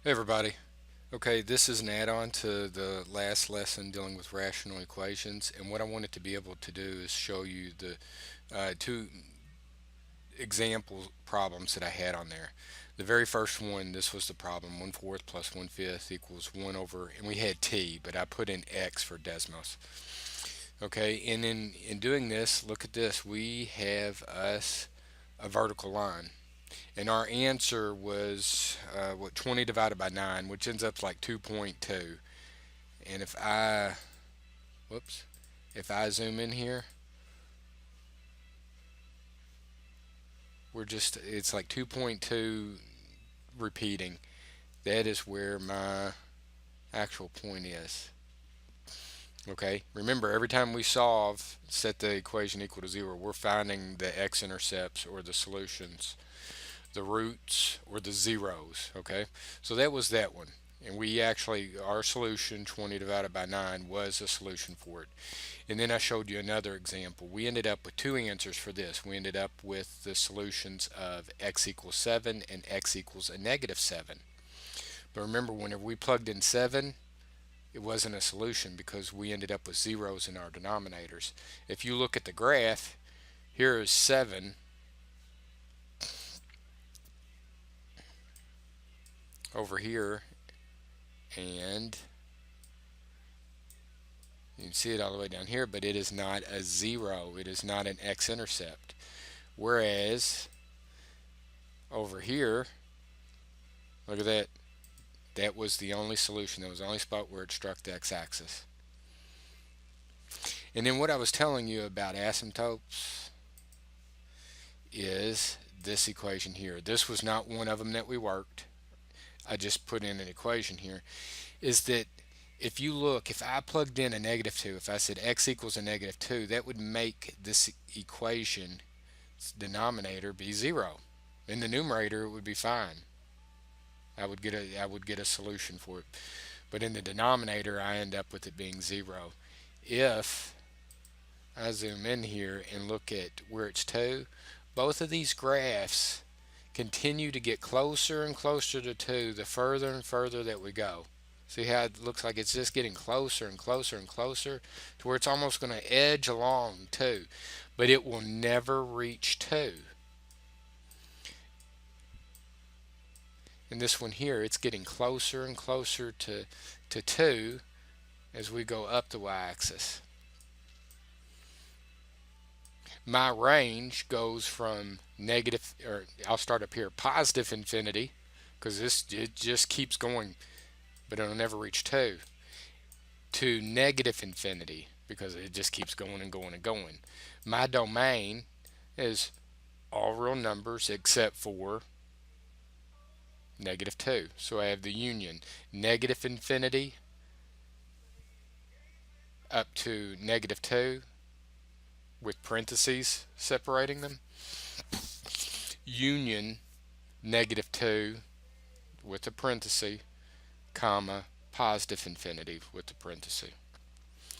Hey everybody. Okay, this is an add-on to the last lesson dealing with rational equations, and what I wanted to be able to do is show you the two example problems that I had on there. The very first one, this was the problem, 1/4 plus 1/5 equals 1 over, and we had t, but I put in x for Desmos. Okay, and in doing this, look at this, we have us a vertical line. And our answer was 20 divided by 9, which ends up like 2.2. And whoops, if I zoom in here, it's like 2.2 repeating. That is where my actual point is. Okay, remember every time we solve, set the equation equal to 0, we're finding the x-intercepts or the solutions, the roots or the zeros. Okay, so that was that one. And we actually, our solution, 20 divided by 9, was a solution for it. And then I showed you another example. We ended up with two answers for this. We ended up with the solutions of x equals 7 and x equals a negative 7. But remember, whenever we plugged in 7, it wasn't a solution because we ended up with zeros in our denominators. If you look at the graph, here is 7 over here, and you can see it all the way down here, but it is not a 0. It is not an x-intercept. Whereas over here, look at that. That was the only solution. That was the only spot where it struck the x-axis. And then what I was telling you about asymptotes is this equation here. This was not one of them that we worked. I just put in an equation here. Is that if you look, if I plugged in a negative 2, if I said x equals a negative 2, that would make this equation denominator be 0. In the numerator, it would be fine. I would get a solution for it. But in the denominator, I end up with it being 0. If I zoom in here and look at where it's 2, both of these graphs continue to get closer and closer to 2 the further and further that we go. See how it looks like it's just getting closer and closer and closer to where it's almost going to edge along 2, but it will never reach 2. And this one here, it's getting closer and closer to 2 as we go up the y-axis. My range goes from negative, or I'll start up here, positive infinity, because it just keeps going, but it'll never reach 2, to negative infinity, because it just keeps going and going and going. My domain is all real numbers except for negative 2. So I have the union negative infinity up to negative 2 with parentheses separating them, union negative 2 with a parenthesis, comma, positive infinity with the parenthesis.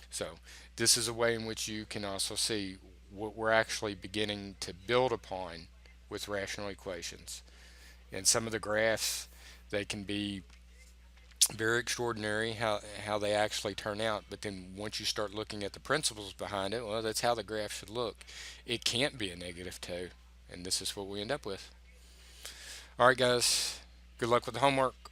So this is a way in which you can also see what we're actually beginning to build upon with rational equations. And some of the graphs, they can be very extraordinary how they actually turn out, but then once you start looking at the principles behind it, well, that's how the graph should look. It can't be a negative 2, and this is what we end up with. All right, guys, good luck with the homework.